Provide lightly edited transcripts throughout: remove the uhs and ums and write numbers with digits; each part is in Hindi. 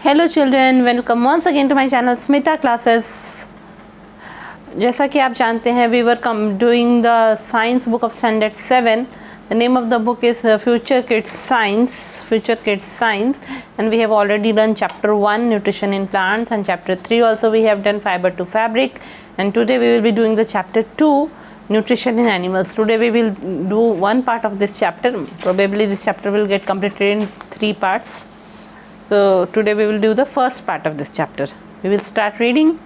Hello children, welcome once again to my channel Smita classes. जैसा कि आप जानते हैं, we were doing the science book of standard 7. The name of the book is Future Kids Science, and we have already done chapter 1 nutrition in plants, and chapter 3 also we have done fiber to fabric, and today we will be doing the chapter 2 nutrition in animals. Today we will do one part of this chapter. Probably this chapter will get completed in 3 parts. So today we will do the first part of this chapter. We will start reading.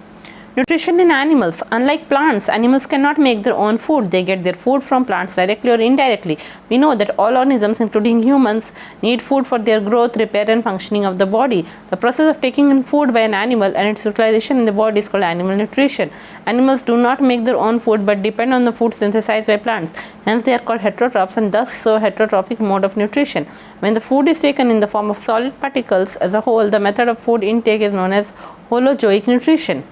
Nutrition in animals. Unlike plants, animals cannot make their own food. They get their food from plants directly or indirectly. We know that all organisms, including humans, need food for their growth, repair and functioning of the body. The process of taking in food by an animal and its utilization in the body is called animal nutrition. Animals do not make their own food but depend on the food synthesized by plants. Hence they are called heterotrophs and thus so heterotrophic mode of nutrition. When the food is taken in the form of solid particles as a whole, the method of food intake is known as holozoic nutrition.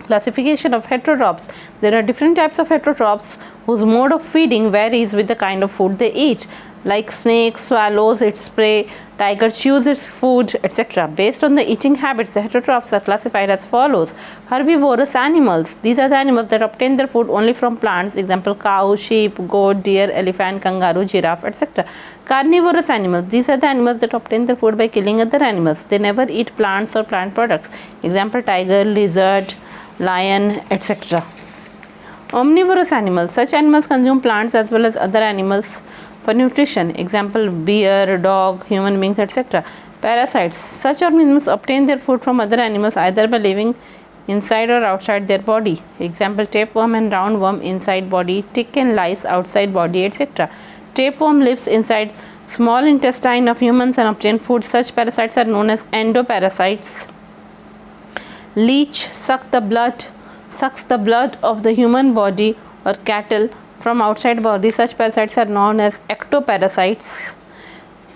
Classification of heterotrophs. There are different types of heterotrophs whose mode of feeding varies with the kind of food they eat. Like snake swallows its prey, tiger chews its food, etc. Based on the eating habits, the heterotrophs are classified as follows. Herbivorous animals. These are the animals that obtain their food only from plants. Example: cow, sheep, goat, deer, elephant, kangaroo, giraffe, etc. Carnivorous animals. These are the animals that obtain their food by killing other animals. They never eat plants or plant products. Example: tiger, lizard, lion, etc. Omnivorous animals. Such animals consume plants as well as other animals for nutrition. Example: bear, dog, human beings, etc. Parasites. Such organisms obtain their food from other animals either by living inside or outside their body. Example: tapeworm and roundworm inside body, tick and lice outside body, etc. Tapeworm lives inside small intestine of humans and obtain food. Such parasites are known as endoparasites. Leech sucks the blood of the human body or cattle from outside body. Such parasites are known as ectoparasites.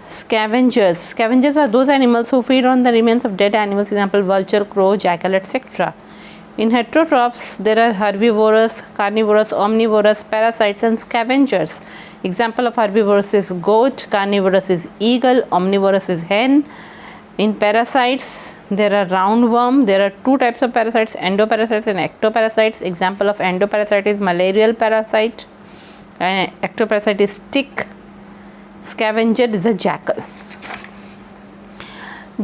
Scavengers are those animals who feed on the remains of dead animals. Example: vulture, crow, jackal, etc. In heterotrophs, there are herbivorous, carnivorous, omnivorous, parasites, and scavengers. Example of herbivorous is goat, carnivorous is eagle, omnivorous is hen. In parasites, there are roundworm. There are 2 types of parasites: endoparasites and ectoparasites. Example of endoparasite is malarial parasite, and ectoparasite is tick. Scavenger is a jackal.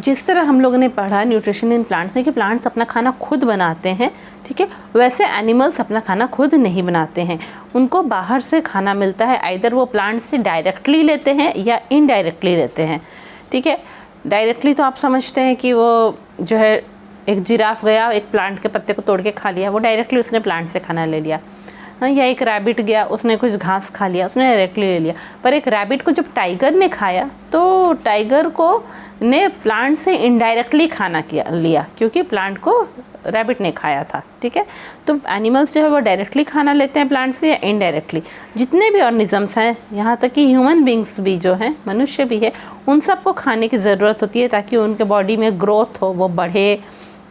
जिस तरह हम लोगों ने पढ़ा न्यूट्रिशन इन प्लांट्स में कि प्लांट्स अपना खाना खुद बनाते हैं, ठीक है, वैसे एनिमल्स अपना खाना खुद नहीं बनाते हैं. उनको बाहर से खाना मिलता है. आइदर वो प्लांट से डायरेक्टली लेते हैं या इनडायरेक्टली लेते हैं. ठीक है, डायरेक्टली तो आप समझते हैं कि वो जो है एक जिराफ गया, एक प्लांट के पत्ते को तोड़ के खा लिया, वो डायरेक्टली उसने प्लांट से खाना ले लिया. या एक रैबिट गया, उसने कुछ घास खा लिया, उसने डायरेक्टली ले लिया. पर एक रैबिट को जब टाइगर ने खाया तो टाइगर को ने प्लांट से इनडायरेक्टली खाना लिया, क्योंकि प्लांट को रैबिट ने खाया था. ठीक है, तो एनिमल्स जो है वो डायरेक्टली खाना लेते हैं प्लांट से या इनडायरेक्टली. जितने भी ऑर्गेनिजम्स हैं, यहाँ तक कि ह्यूमन बींग्स भी जो हैं, मनुष्य भी है, उन सबको खाने की ज़रूरत होती है ताकि उनके बॉडी में ग्रोथ हो, वो बढ़े.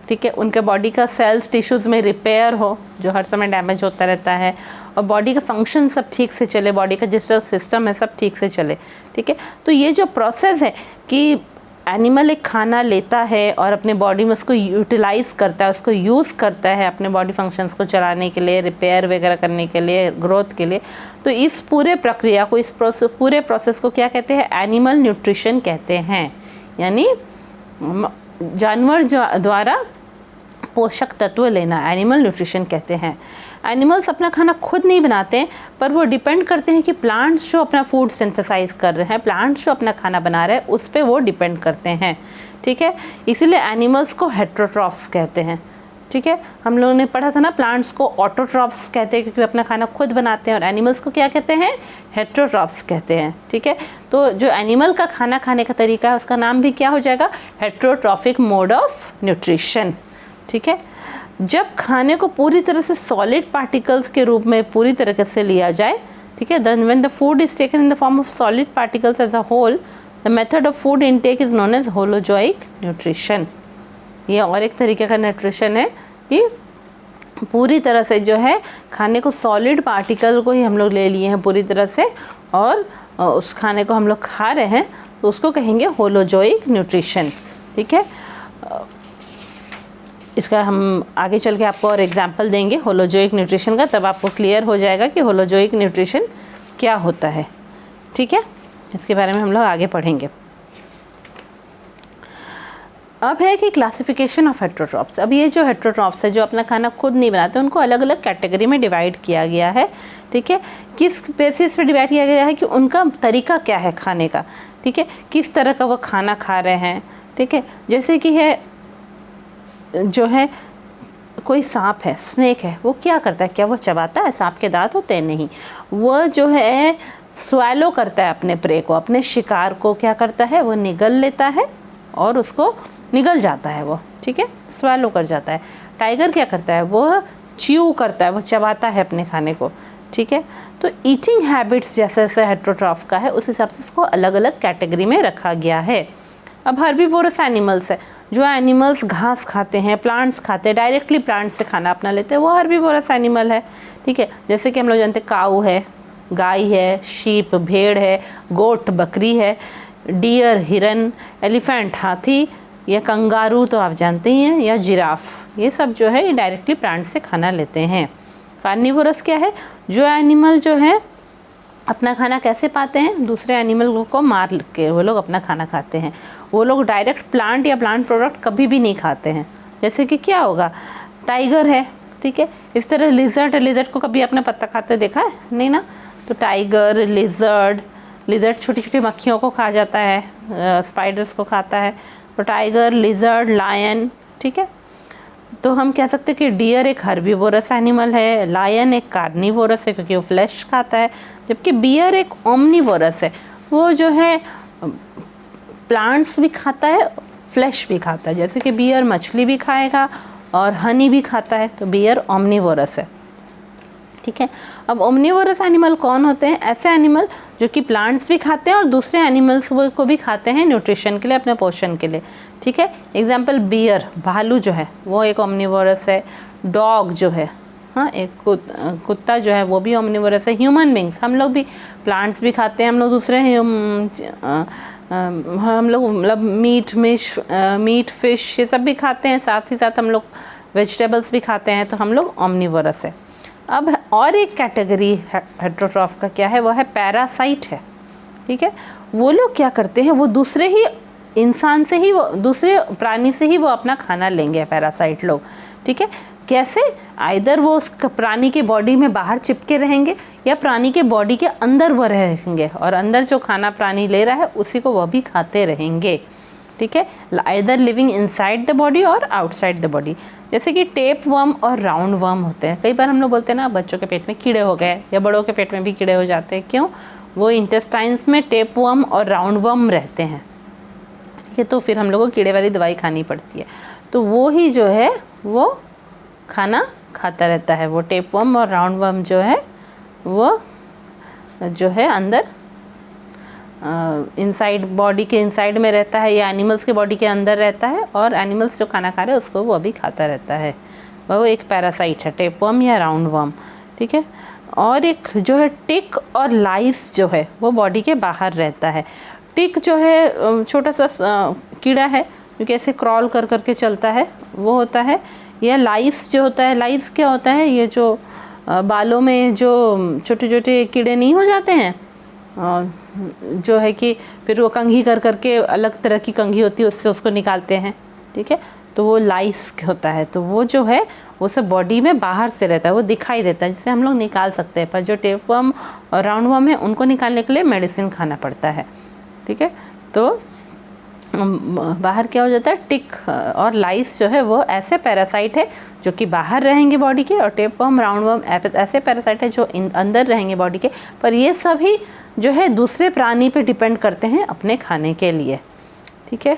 ठीक है, उनके बॉडी का सेल्स टिश्यूज़ में रिपेयर हो जो हर समय डैमेज होता रहता है, और बॉडी का फंक्शन सब ठीक से चले, बॉडी का जिस सिस्टम है सब ठीक से चले. ठीक है, तो ये जो प्रोसेस है कि एनिमल एक खाना लेता है और अपने बॉडी में उसको यूटिलाइज़ करता है, उसको यूज़ करता है अपने बॉडी फंक्शंस को चलाने के लिए, रिपेयर वगैरह करने के लिए, ग्रोथ के लिए. तो इस पूरे प्रक्रिया को, इस पूरे प्रोसेस को क्या कहते हैं? एनिमल न्यूट्रिशन कहते हैं. यानी जानवर द्वारा पोषक तत्व लेना एनिमल न्यूट्रिशन कहते हैं. एनिमल्स अपना खाना खुद नहीं बनाते हैं, पर वो डिपेंड करते हैं कि प्लांट्स जो अपना फूड सिंथेसाइज कर रहे हैं, प्लांट्स जो अपना खाना बना रहे हैं, उस पर वो डिपेंड करते हैं. ठीक है, इसीलिए एनिमल्स को हेटेरोट्रॉफ्स कहते हैं. ठीक है, हम लोगों ने पढ़ा था ना, प्लांट्स को ऑटोट्रॉफ्स कहते हैं क्योंकि अपना खाना खुद बनाते हैं, और एनिमल्स को क्या कहते हैं? हेटेरोट्रॉफ्स कहते हैं. ठीक है, तो जो एनिमल का खाना खाने का तरीका है उसका नाम भी क्या हो जाएगा? Heterotrophic mode of nutrition. ठीक है, जब खाने को पूरी तरह से सॉलिड पार्टिकल्स के रूप में पूरी तरीके से लिया जाए, ठीक है, then when the food is taken in the form of solid particles as a whole, the method of food intake is known as holozoic nutrition. ये और एक तरीके का न्यूट्रिशन है कि पूरी तरह से जो है खाने को सॉलिड पार्टिकल को ही हम लोग ले लिए हैं पूरी तरह से, और उस खाने को हम लोग खा रहे हैं, तो उसको कहेंगे होलोजोइक न्यूट्रिशन. ठीक है, इसका हम आगे चल के आपको और एग्जाम्पल देंगे होलोजोइक न्यूट्रिशन का, तब आपको क्लियर हो जाएगा कि होलोजोइक न्यूट्रिशन क्या होता है। ठीक है, इसके बारे में हम लोग आगे पढ़ेंगे। अब है कि क्लासिफिकेशन ऑफ हेट्रोट्रॉप्स। अब ये जो हेट्रोट्रॉप्स है जो अपना खाना खुद नहीं बनाते, उनको अलग अलग कैटेगरी में डिवाइड किया गया है। ठीक है, किस बेसिस पे डिवाइड किया गया है कि उनका तरीका क्या है खाने का। ठीक है, किस तरह का वो खाना खा रहे हैं। ठीक है, जैसे कि है जो है कोई सांप है, स्नेक है, वो क्या करता है, क्या वो चबाता है? सांप के दांत होते हैं? नहीं, वो जो है स्वैलो करता है अपने प्रे को, अपने शिकार को क्या करता है, वो निगल लेता है और उसको निगल जाता है वो। ठीक है, स्वैलो कर जाता है। टाइगर क्या करता है, वो च्यू करता है, वो चबाता है अपने खाने को। ठीक है, तो ईटिंग हैबिट्स जैसे जैसे हेट्रोट्रॉफ का है उस हिसाब से इसको अलग अलग कैटेगरी में रखा गया है। अब हर्बीवोरस एनिमल्स है, जो एनिमल्स घास खाते हैं, प्लांट्स खाते हैं, डायरेक्टली प्लांट से खाना अपना लेते हैं, वो हर्बीवोरस एनिमल है। ठीक है, जैसे कि हम लोग जानते हैं काऊ है, गाय है, शीप भेड़ है, गोट बकरी है, डियर हिरन, एलिफेंट हाथी, या कंगारू तो आप जानते ही हैं, या जिराफ, ये सब जो है ये डायरेक्टली प्लांट से खाना लेते हैं। कार्निवोरस क्या है, जो एनिमल जो है अपना खाना कैसे पाते हैं, दूसरे एनिमल को मार के वो लोग अपना खाना खाते हैं। वो लोग डायरेक्ट प्लांट या प्लांट प्रोडक्ट कभी भी नहीं खाते हैं। जैसे कि क्या होगा, टाइगर है, ठीक है, इस तरह लिजर्ड को कभी अपना पत्ता खाते देखा है? नहीं ना। तो टाइगर, लिजर्ड छोटी छोटी मक्खियों को खा जाता है, स्पाइडर्स को खाता है। तो टाइगर, लिजर्ड, लायन। ठीक है, तो हम कह सकते हैं कि डियर एक हर्बीवोरस एनिमल है, लायन एक कार्निवोरस है क्योंकि वो फ्लैश खाता है, जबकि बियर एक ओमनीवोरस है, वो जो है प्लांट्स भी खाता है, फ्लैश भी खाता है। जैसे कि बियर मछली भी खाएगा और हनी भी खाता है, तो बियर ओमनीवोरस है। ठीक है, अब ओमनीवोरस एनिमल कौन होते हैं? ऐसे एनिमल जो कि प्लांट्स भी खाते हैं और दूसरे एनिमल्स को भी खाते हैं न्यूट्रिशन के लिए, अपने पोषण के लिए। ठीक है, एग्जाम्पल बियर, भालू जो है वो एक ओमनीवोरस है। डॉग जो है, हाँ, एक कुत्ता जो है वो भी ओमनीवोरस है। ह्यूमन बींग्स, हम लोग भी प्लांट्स भी खाते हैं, हम लोग दूसरे हम लोग मतलब मीट फिश ये सब भी खाते हैं, साथ ही साथ हम लोग वेजिटेबल्स भी खाते हैं, तो हम लोग ओमनीवोरस है। अब और एक कैटेगरी हेट्रोट्रॉफ का क्या है, वो है पैरासाइट है। ठीक है, वो लोग क्या करते हैं, वो दूसरे ही इंसान से ही, वो दूसरे प्राणी से ही वो अपना खाना लेंगे, पैरासाइट लोग। ठीक है, कैसे? आइदर वो उस प्राणी के बॉडी में बाहर चिपके रहेंगे या प्राणी के बॉडी के अंदर वो रहेंगे और अंदर जो खाना प्राणी ले रहा है उसी को वह भी खाते रहेंगे। ठीक है, either living inside the body और आउटसाइड द बॉडी। जैसे कि टेप वर्म और राउंड वर्म होते हैं। कई बार हम लोग बोलते हैं ना बच्चों के पेट में कीड़े हो गए, या बड़ों के पेट में भी कीड़े हो जाते हैं। क्यों? वो इंटेस्टाइन्स में टेप वर्म और राउंड वर्म रहते हैं। ठीक है, तो फिर हम लोगों को कीड़े वाली दवाई खानी पड़ती है। तो वो ही जो है वो खाना खाता रहता है। वो टेप वर्म और राउंड वर्म जो है वो जो है अंदर इनसाइड, बॉडी के इनसाइड में रहता है, या एनिमल्स के बॉडी के अंदर रहता है, और एनिमल्स जो खाना खा रहे हैं उसको वो भी खाता रहता है। वो एक पैरासाइट है, टेपवर्म या राउंड वर्म। ठीक है, और एक जो है टिक और लाइस जो है वो बॉडी के बाहर रहता है। टिक जो है छोटा सा कीड़ा है जो कि ऐसे क्रॉल कर करके चलता है, वो होता है। या लाइस जो होता है, लाइस क्या होता है, ये जो बालों में जो छोटे छोटे कीड़े नहीं हो जाते हैं, जो है कि फिर वो कंघी कर करके, अलग तरह की कंघी होती है उससे उसको निकालते हैं। ठीक है, तो वो लाइस होता है। तो वो जो है वो सब बॉडी में बाहर से रहता है, वो दिखाई देता है, जिसे हम लोग निकाल सकते हैं। पर जो टेपवर्म और राउंडवर्म है उनको निकालने के लिए मेडिसिन खाना पड़ता है। ठीक है, तो बाहर क्या हो जाता है, टिक और लाइस जो है वो ऐसे पैरासाइट है जो कि बाहर रहेंगे बॉडी के, और टेपवर्म, राउंडवर्म ऐसे पैरासाइट है जो अंदर रहेंगे बॉडी के। पर ये सभी जो है दूसरे प्राणी पे डिपेंड करते हैं अपने खाने के लिए। ठीक है,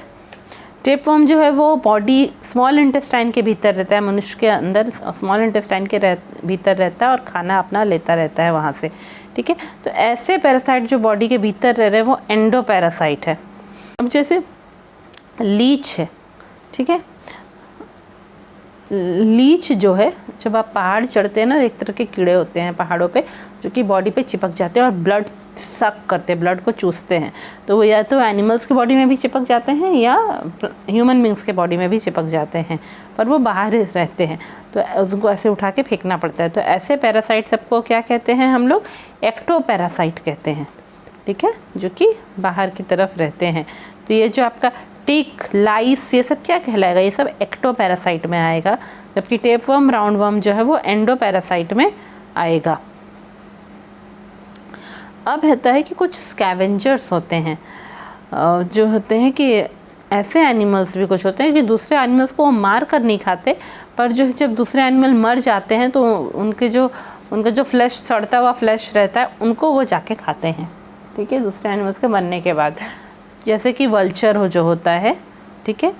टेपवर्म जो है वो बॉडी स्मॉल इंटेस्टाइन के भीतर रहता है, मनुष्य के अंदर स्मॉल इंटेस्टाइन के भीतर रहता है और खाना अपना लेता रहता है वहाँ से। ठीक है, तो ऐसे पैरासाइट जो बॉडी के भीतर रह रहे हैं वो एंडो पैरासाइट है। अब जैसे लीच है, ठीक है, लीच जो है, जब आप पहाड़ चढ़ते हैं ना, एक तरह के कीड़े होते हैं पहाड़ों पे जो कि बॉडी पे चिपक जाते हैं और ब्लड सक करते हैं, ब्लड को चूसते हैं, तो वो या तो एनिमल्स के बॉडी में भी चिपक जाते हैं या ह्यूमन बींग्स के बॉडी में भी चिपक जाते हैं, पर वो बाहर रहते हैं, तो उसको ऐसे उठा के फेंकना पड़ता है। तो ऐसे पैरासाइट सबको क्या कहते हैं हम लोग? एक्टोपैरासाइट कहते हैं, ठीक है, जो कि बाहर की तरफ रहते हैं। तो ये जो आपका टिक, लाइस, ये सब क्या कहलाएगा? ये सब एक्टोपैरासाइट में आएगा, जबकि टेपवर्म, राउंडवर्म जो है वो एंडोपैरासाइट में आएगा। अब होता है कि कुछ स्कैवेंजर्स होते हैं, जो होते हैं कि ऐसे एनिमल्स भी कुछ होते हैं कि दूसरे एनिमल्स को वो मार कर नहीं खाते, पर जो जब दूसरे एनिमल मर जाते हैं तो उनका जो फ्लैश, सड़ता हुआ फ्लैश रहता है, उनको वो जाके खाते हैं, ठीक है, दूसरे एनिमल्स के मरने के बाद। जैसे कि वल्चर जो होता है, ठीक है,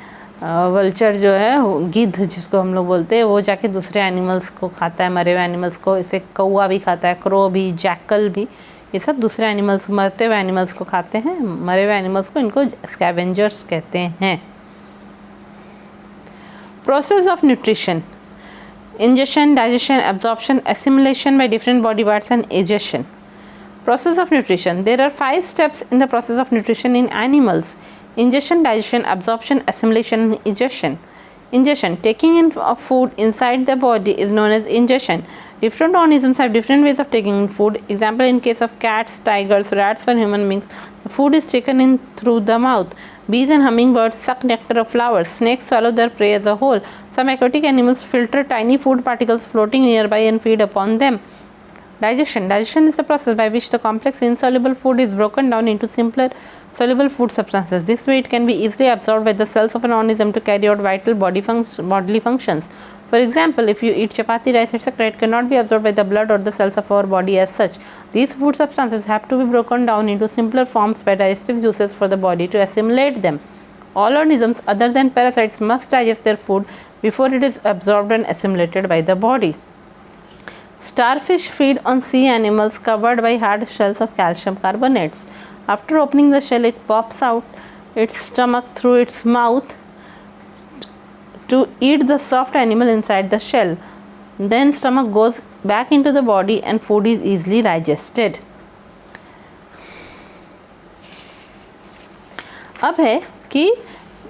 वल्चर जो है, गिद्ध जिसको हम लोग बोलते हैं, वो जाके दूसरे एनिमल्स को खाता है, मरे हुए एनिमल्स को। इसे कौवा भी खाता है, क्रो भी, जैकल भी, ये सब दूसरे एनिमल्स, मरते हुए एनिमल्स को खाते हैं, मरे हुए एनिमल्स को, इनको स्कैवेंजर्स कहते हैं। Process of nutrition: ingestion, digestion, absorption, assimilation by different body parts and egestion. Process of nutrition: there are 5 steps in the process of nutrition in animals: ingestion, digestion, absorption, assimilation, and egestion. Ingestion: taking in of food inside the body is known as ingestion. Different organisms have different ways of taking in food. Example, in case of cats, tigers, rats, and human beings, the food is taken in through the mouth. Bees and hummingbirds suck nectar of flowers. Snakes swallow their prey as a whole. Some aquatic animals filter tiny food particles floating nearby and feed upon them. Digestion: digestion is the process by which the complex insoluble food is broken down into simpler soluble food substances. This way it can be easily absorbed by the cells of an organism to carry out vital bodily functions. For example, if you eat chapati, rice, etc., it cannot be absorbed by the blood or the cells of our body as such. These food substances have to be broken down into simpler forms by digestive juices for the body to assimilate them. All organisms other than parasites must digest their food before it is absorbed and assimilated by the body. Starfish feed on sea animals covered by hard shells of calcium carbonates. After opening the shell, it pops out its stomach through its mouth to eat the soft animal inside the shell. Then stomach goes back into the body and food is easily digested. अब है कि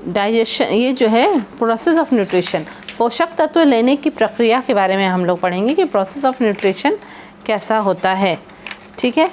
डाइजेशन, ये जो है प्रोसेस ऑफ न्यूट्रिशन, पोषक तत्व लेने की प्रक्रिया के बारे में हम लोग पढ़ेंगे कि प्रोसेस ऑफ न्यूट्रिशन कैसा होता है, ठीक है।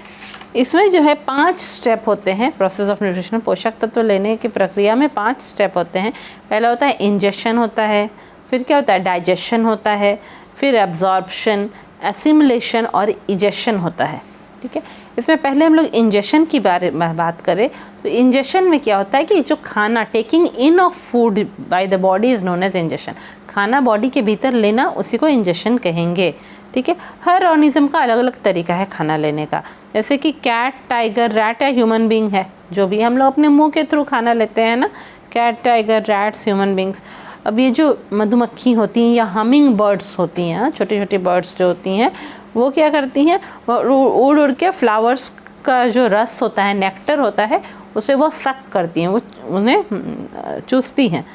इसमें जो है 5 स्टेप होते हैं प्रोसेस ऑफ न्यूट्रिशन। पोषक तत्व लेने की प्रक्रिया में 5 स्टेप होते हैं। पहला होता है इंजेक्शन होता है, फिर क्या होता है डाइजेशन होता है, फिर एब्जॉर्प्शन, एसिमिलेशन और इजेक्शन होता है, ठीक है। इसमें पहले हम लोग इंजेक्शन की बारे में बात करें तो इंजेक्शन में क्या होता है कि जो खाना, taking in of food by the body is known as injection. खाना बॉडी के भीतर लेना, उसी को इंजेक्शन कहेंगे, ठीक है। हर ऑर्गेनिज्म का अलग अलग तरीका है खाना लेने का। जैसे कि कैट, टाइगर, रैट या ह्यूमन बींग है, जो भी हम लोग अपने मुंह के थ्रू खाना लेते हैं ना, cat, tiger, rats, human beings. अब ये जो मधुमक्खी होती हैं या हमिंग बर्ड्स होती हैं, छोटी छोटी बर्ड्स जो होती हैं, वो क्या करती हैं, उड़ उड़ के फ्लावर्स का जो रस होता है, नेक्टर होता है, उसे वो सक करती हैं, वो उन्हें चूसती हैं,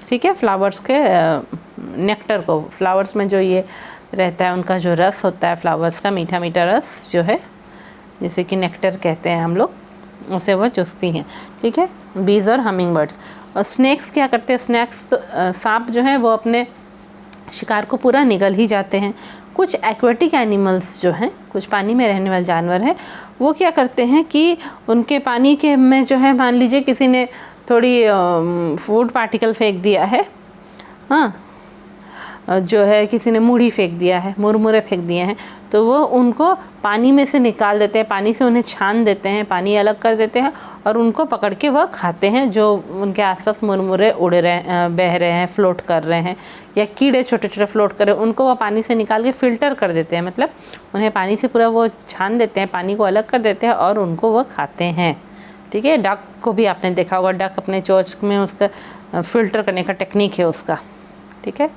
ठीक है, फ्लावर्स के नेक्टर को। फ्लावर्स में जो ये रहता है, उनका जो रस होता है फ्लावर्स का, मीठा मीठा रस जो है, जैसे कि नेक्टर कहते हैं हम लोग, उसे वो चूसती हैं, ठीक है, बीज और हमिंग बर्ड्स। और स्नैक्स क्या करते हैं, स्नैक्स तो सांप जो है वो अपने शिकार को पूरा निगल ही जाते हैं। कुछ एक्वेटिक एनिमल्स जो हैं, कुछ पानी में रहने वाले जानवर हैं, वो क्या करते हैं कि उनके पानी के में जो है, मान लीजिए किसी ने थोड़ी फूड पार्टिकल फेंक दिया है, हाँ, जो है किसी ने मूढ़ी फेंक दिया है, मुरमुरे फेंक दिए हैं, तो वो उनको पानी में से निकाल देते हैं, पानी से उन्हें छान देते हैं, पानी अलग कर देते हैं और उनको पकड़ के वह खाते हैं। जो उनके आसपास मुरमुरे उड़ रहे, बह रहे हैं, फ्लोट कर रहे हैं, या कीड़े छोटे छोटे फ्लोट कर रहे हैं, उनको वह पानी से निकाल के फ़िल्टर कर देते हैं, मतलब उन्हें पानी से पूरा वो छान देते हैं, पानी को अलग कर देते हैं और उनको वह खाते हैं, ठीक है। डक को भी आपने देखा होगा, डक अपने चोंच में उसका फ़िल्टर करने का टेक्निक है उसका, ठीक है।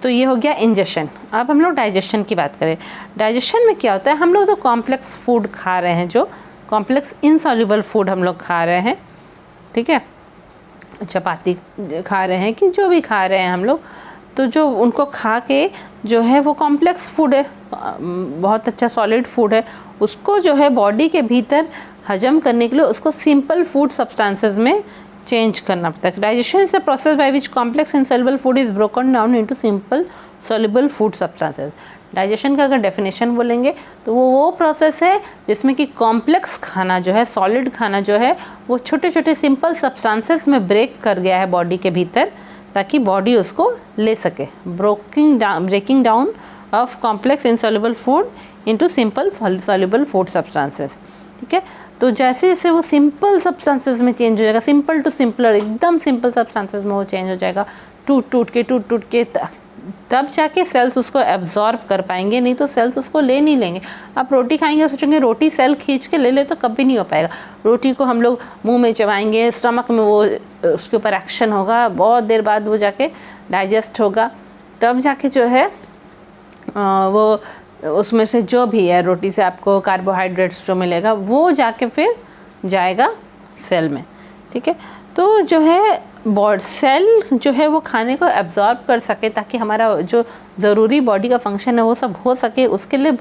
तो ये हो गया इंजेक्शन। अब हम लोग डाइजेशन की बात करें। डाइजेशन में क्या होता है, हम लोग तो कॉम्प्लेक्स फूड खा रहे हैं, जो कॉम्प्लेक्स इनसॉल्युबल फूड हम लोग खा रहे हैं, ठीक है, चपाती खा रहे हैं कि जो भी खा रहे हैं हम लोग, तो जो उनको खा के जो है वो कॉम्प्लेक्स फूड है, बहुत अच्छा सॉलिड फूड है, उसको जो है बॉडी के भीतर हजम करने के लिए उसको सिंपल फूड सब्सटेंसेस में चेंज करना पड़ता है। Digestion is a process by which complex insoluble food is broken down into simple soluble food substances. Digestion का अगर डेफिनेशन बोलेंगे तो वो प्रोसेस है जिसमें कि कॉम्प्लेक्स खाना जो है, सॉलिड खाना जो है, वो छोटे छोटे सिंपल सब्सटेंसेस में ब्रेक कर गया है बॉडी के भीतर, ताकि बॉडी उसको ले सके। Breaking down of complex insoluble food into simple soluble food substances. ठीक है, तो जैसे जैसे वो सिंपल सब्सटेंसेस में चेंज हो जाएगा, सिंपल टू सिंपलर, एकदम सिंपल सब्सटेंसेस में वो चेंज हो जाएगा, टूट टूट के तब जाके सेल्स उसको एब्जॉर्ब कर पाएंगे, नहीं तो सेल्स उसको ले नहीं लेंगे। आप रोटी खाएंगे और सोचेंगे रोटी सेल खींच के ले ले, तो कभी नहीं हो पाएगा। रोटी को हम लोग मुंह में चबाएंगे, स्टमक में वो उसके ऊपर एक्शन होगा, बहुत देर बाद वो जाके डाइजेस्ट होगा, तब जाके जो है वो उसमें से जो भी है रोटी से आपको कार्बोहाइड्रेट्स जो मिलेगा वो जाके फिर जाएगा सेल में। ठीक है, तो जो है सेल जो है वो खाने को एब्जॉर्ब कर सके, ताकि हमारा जो ज़रूरी बॉडी का फंक्शन है वो सब हो सके, उसके लिए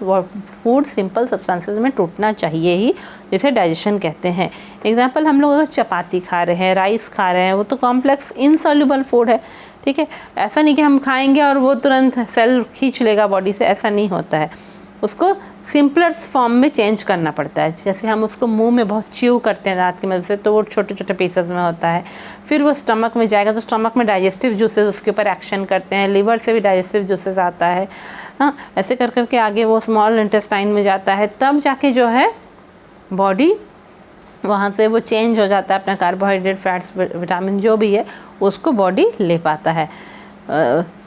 फूड सिंपल सब्सटेंसेस में टूटना चाहिए ही, जिसे डाइजेशन कहते हैं। एग्जांपल, हम लोग अगर चपाती खा रहे हैं, राइस खा रहे हैं, वो तो कॉम्प्लेक्स इनसॉल्युबल फूड है। ठीक है, ऐसा नहीं कि हम खाएंगे और वो तुरंत सेल खींच लेगा बॉडी से, ऐसा नहीं होता है। उसको सिंपलर फॉर्म में चेंज करना पड़ता है। जैसे हम उसको मुंह में बहुत च्यू करते हैं दांत की मदद से, तो वो छोटे छोटे पीसेस में होता है, फिर वो स्टमक में जाएगा तो स्टमक में डाइजेस्टिव जूसेस उसके ऊपर एक्शन करते हैं, लिवर से भी डाइजेस्टिव जूसेस आता है, हाँ, ऐसे कर करके आगे वो स्मॉल इंटेस्टाइन में जाता है, तब जाके जो है बॉडी वहाँ से वो चेंज हो जाता है, अपना कार्बोहाइड्रेट, फैट्स, विटामिन जो भी है उसको बॉडी ले पाता है।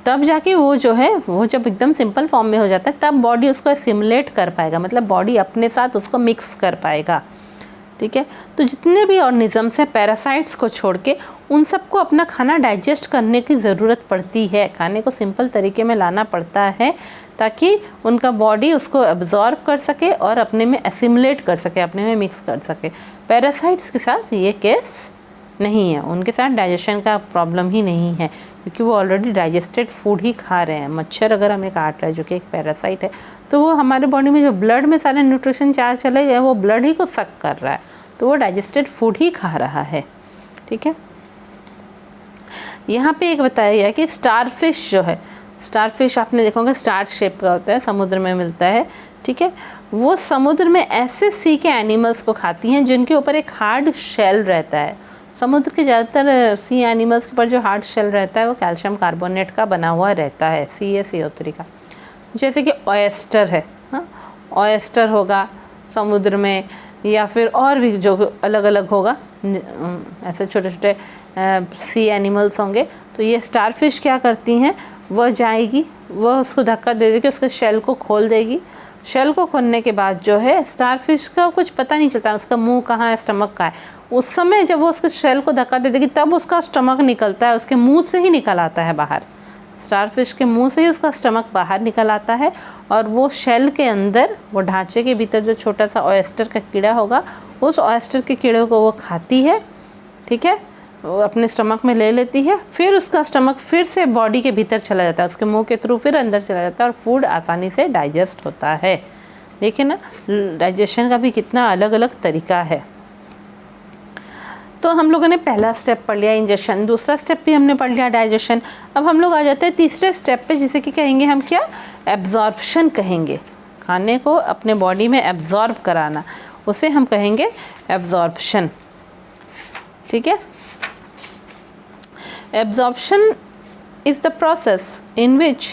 तब जाके वो जो है वो जब एकदम सिंपल फॉर्म में हो जाता है, तब बॉडी उसको एसिमुलेट कर पाएगा, मतलब बॉडी अपने साथ उसको मिक्स कर पाएगा। ठीक है, तो जितने भी ऑर्गेनिजम्स हैं पैरासाइट्स को छोड़ के, उन सबको अपना खाना डाइजेस्ट करने की ज़रूरत पड़ती है, खाने को सिंपल तरीके में लाना पड़ता है, ताकि उनका बॉडी उसको एब्जॉर्ब कर सके और अपने में एसिमुलेट कर सके, अपने में मिक्स कर सके। पैरासाइट्स के साथ ये केस नहीं है, उनके साथ डाइजेशन का प्रॉब्लम ही नहीं है, क्योंकि वो ऑलरेडी डाइजेस्टेड फूड ही खा रहे हैं। मच्छर अगर हमें काट रहा है, जो कि एक पैरासाइट है, तो वो हमारे बॉडी में जो ब्लड में सारे न्यूट्रिशन चार्ज चले गए, वो ब्लड ही को सक कर रहा है, तो वो डाइजेस्टेड फूड ही खा रहा है। ठीक है, यहाँ पे एक बताया गया कि स्टारफिश जो है, स्टारफिश आपने देखोगे स्टार शेप का होता है, समुद्र में मिलता है। ठीक है, वो समुद्र में ऐसे सी के एनिमल्स को खाती हैं जिनके ऊपर एक हार्ड शेल रहता है। समुद्र के ज़्यादातर सी एनिमल्स के ऊपर जो हार्ड शेल रहता है वो कैल्शियम कार्बोनेट का बना हुआ रहता है, CaCO3 का। जैसे कि ऑयस्टर है, हाँ, ऑयस्टर होगा समुद्र में, या फिर और भी जो अलग अलग होगा, ऐसे छोटे छोटे सी एनिमल्स होंगे। तो ये स्टारफिश क्या करती हैं, वह जाएगी, वह उसको धक्का दे देगी, उसके शेल को खोल देगी। शेल को खोलने के बाद जो है स्टारफिश का कुछ पता नहीं चलता उसका मुंह कहाँ है, स्टमक कहाँ है। उस समय जब वो उसके शेल को धक्का दे देगी, तब उसका स्टमक निकलता है, उसके मुंह से ही निकल आता है बाहर। स्टारफिश के मुंह से ही उसका स्टमक बाहर निकल आता है, और वो शेल के अंदर, वो ढांचे के भीतर जो छोटा सा ऑयस्टर का कीड़ा होगा, उस ऑयस्टर के कीड़े को वो खाती है। ठीक है, वो अपने स्टमक में ले लेती है, फिर उसका स्टमक फिर से बॉडी के भीतर चला जाता है, उसके मुंह के थ्रू फिर अंदर चला जाता है, और फूड आसानी से डाइजेस्ट होता है। देखिए ना, डाइजेशन का भी कितना अलग अलग तरीका है। तो हम लोगों ने पहला स्टेप पढ़ लिया इंजेक्शन, दूसरा स्टेप भी हमने पढ़ लिया डाइजेशन। अब हम लोग आ जाते हैं तीसरे स्टेप पे, जिसे कि कहेंगे हम क्या, एब्जॉर्प्शन कहेंगे। खाने को अपने बॉडी में एब्जॉर्ब कराना, उसे हम कहेंगे एब्जॉर्प्शन। ठीक है, absorption is the process in which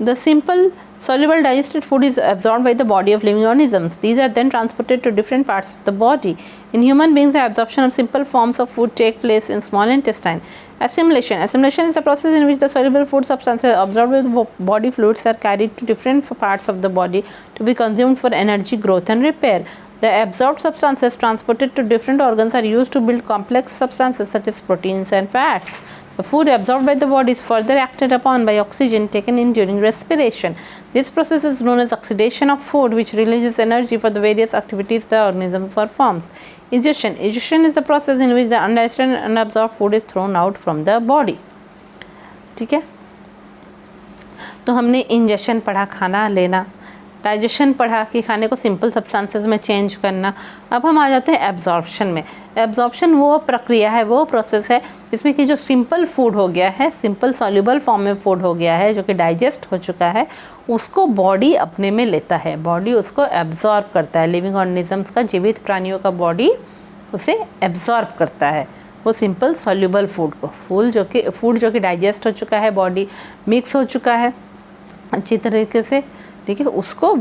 the simple soluble digested food is absorbed by the body of living organisms. These are then transported to different parts of the body. In human beings, the absorption of simple forms of food take place in small intestine. Assimilation is a process in which the soluble food substances absorbed by the body fluids are carried to different parts of the body to be consumed for energy, growth and repair. The absorbed substances transported to different organs are used to build complex substances such as proteins and fats. The food absorbed by the body is further acted upon by oxygen taken in during respiration. This process is known as oxidation of food, which releases energy for the various activities the organism performs. Egestion is the process in which the undigested and unabsorbed food is thrown out from the body. ठीक है, तो हमने इंजेशन पढ़ा, खाना लेना, डाइजेशन पढ़ा कि खाने को सिंपल सब्सटेंसेस में चेंज करना। अब हम आ जाते हैं एब्जॉर्प्शन में। एब्जॉर्प्शन वो प्रक्रिया है, वो प्रोसेस है जिसमें कि जो सिंपल फूड हो गया है, सिंपल सॉल्युबल फॉर्म में फूड हो गया है, जो कि डाइजेस्ट हो चुका है, उसको बॉडी अपने में लेता है, बॉडी उसको एब्जॉर्ब करता है। लिविंग ऑर्गेनिजम्स का, जीवित प्राणियों का बॉडी उसे एब्जॉर्ब करता है वो सिंपल सॉल्युबल फूड को। फूड जो कि डाइजेस्ट हो चुका है, बॉडी मिक्स हो चुका है अच्छी तरीके से, ठीक है, उसको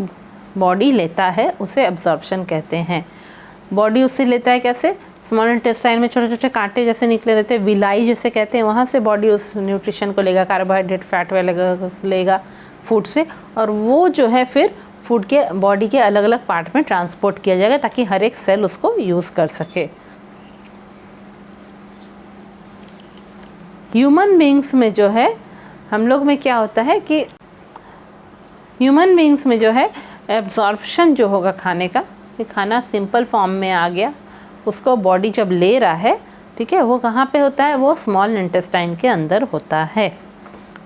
बॉडी लेता है, उसे एब्जॉर्प्शन कहते हैं। बॉडी उससे लेता है कैसे? स्मॉल इंटेस्टाइन में छोटे छोटे कांटे जैसे निकले रहते हैं, विलाई जैसे कहते हैं, वहाँ से बॉडी उस न्यूट्रिशन को लेगा, कार्बोहाइड्रेट, फैट वगैरह लेगा फूड से, और वो जो है फिर फूड के बॉडी के अलग अलग पार्ट में ट्रांसपोर्ट किया जाएगा ताकि हर एक सेल उसको यूज़ कर सके। ह्यूमन बीइंग्स में जो है, हम लोग में क्या होता है कि ह्यूमन बीइंग्स में जो है एब्जॉर्प्शन जो होगा खाने का, कि खाना सिंपल फॉर्म में आ गया, उसको बॉडी जब ले रहा है, ठीक है, वो कहाँ पे होता है? वो स्मॉल इंटेस्टाइन के अंदर होता है,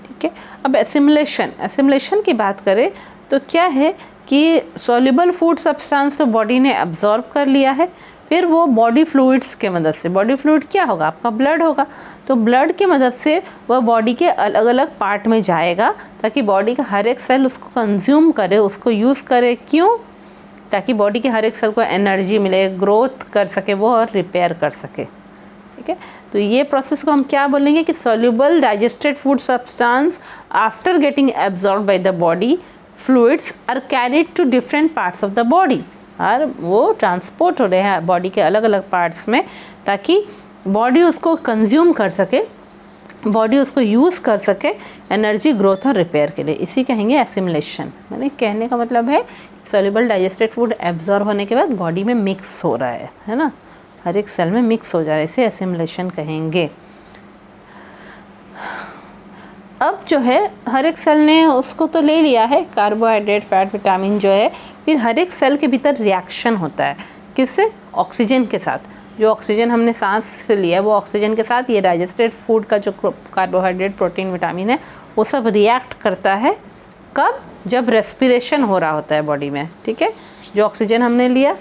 ठीक है। अब एसिमुलेशन की बात करें तो क्या है कि सॉल्युबल फूड सब्सटेंस तो बॉडी ने एब्जॉर्ब कर लिया है, फिर वो बॉडी फ्लूइड्स के मदद से, बॉडी फ्लूइड क्या होगा? आपका ब्लड होगा, तो ब्लड की मदद से वह बॉडी के अलग अलग पार्ट में जाएगा ताकि बॉडी का हर एक सेल उसको कंज्यूम करे, उसको यूज़ करे। क्यों? ताकि बॉडी के हर एक सेल को एनर्जी मिले, ग्रोथ कर सके वो और रिपेयर कर सके, ठीक है। तो ये प्रोसेस को हम क्या बोलेंगे कि soluble digested food substance after getting absorb by the body fluids are carried to different parts of the body, और वो ट्रांसपोर्ट हो रहे हैं बॉडी के अलग अलग पार्ट्स में ताकि बॉडी उसको कंज्यूम कर सके, बॉडी उसको यूज़ कर सके एनर्जी, ग्रोथ और रिपेयर के लिए। इसी कहेंगे एसिमुलेशन। मैंने कहने का मतलब है सॉल्युबल डाइजेस्टेड फूड एब्जॉर्ब होने के बाद बॉडी में मिक्स हो रहा है ना, हर एक सेल में मिक्स हो जा रहा है, इसे एसिमुलेशन कहेंगे। अब जो है हर एक सेल ने उसको तो ले लिया है, कार्बोहाइड्रेट, फैट, विटामिन जो है, फिर हर एक सेल के भीतर रिएक्शन होता है, किससे? ऑक्सीजन के साथ। जो ऑक्सीजन हमने सांस से लिया है वो ऑक्सीजन के साथ ये डाइजेस्टेड फूड का जो कार्बोहाइड्रेट, प्रोटीन, विटामिन है वो सब रिएक्ट करता है। कब? जब रेस्पिरेशन हो रहा होता है बॉडी में, ठीक है। जो ऑक्सीजन हमने लिया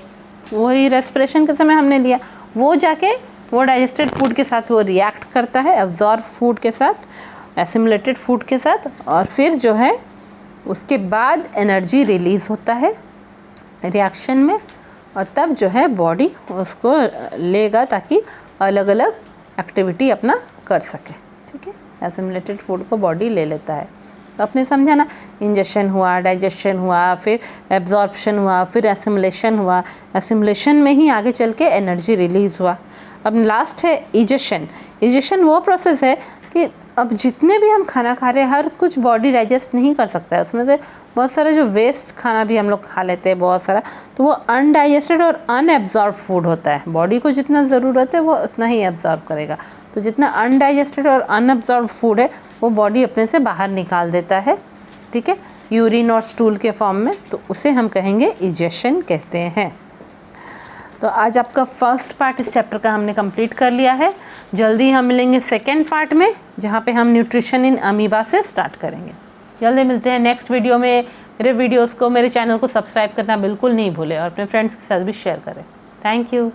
वही रेस्पिरेशन के समय हमने लिया, वो जाके वो डाइजेस्टेड फूड के साथ वो रिएक्ट करता है, एब्जॉर्ब फूड के साथ, एसिमुलेटेड फूड के साथ, और फिर जो है उसके बाद एनर्जी रिलीज़ होता है रिएक्शन में, और तब जो है बॉडी उसको लेगा ताकि अलग अलग एक्टिविटी अपना कर सके, ठीक है। एसिमुलेटेड फूड को बॉडी ले लेता है। तो आपने समझा ना, इंजेशन हुआ, डाइजेशन हुआ, फिर एब्जॉर्प्शन हुआ, फिर एसिमुलेशन हुआ, एसिमुलेशन में ही आगे चल के एनर्जी रिलीज़ हुआ। अब लास्ट है इजेशन। इजेशन वो प्रोसेस है कि अब जितने भी हम खाना खा रहे हैं हर कुछ बॉडी डाइजेस्ट नहीं कर सकता है, उसमें से बहुत सारा जो वेस्ट खाना भी हम लोग खा लेते हैं बहुत सारा, तो वो अनडाइजेस्टेड और अनएब्जॉर्ब फूड होता है। बॉडी को जितना ज़रूरत है वो उतना ही एब्जॉर्ब करेगा, तो जितना अनडाइजेस्टेड और अनएब्जॉर्ब फूड है वो बॉडी अपने से बाहर निकाल देता है, ठीक है, यूरिन और स्टूल के फॉर्म में, तो उसे हम कहेंगे इजेशन कहते हैं। तो आज आपका फर्स्ट पार्ट इस चैप्टर का हमने कंप्लीट कर लिया है। जल्दी हम मिलेंगे सेकेंड पार्ट में, जहाँ पे हम न्यूट्रिशन इन अमीबा से स्टार्ट करेंगे। जल्दी मिलते हैं नेक्स्ट वीडियो में। मेरे वीडियोस को, मेरे चैनल को सब्सक्राइब करना बिल्कुल नहीं भूलें और अपने फ्रेंड्स के साथ भी शेयर करें। Thank you.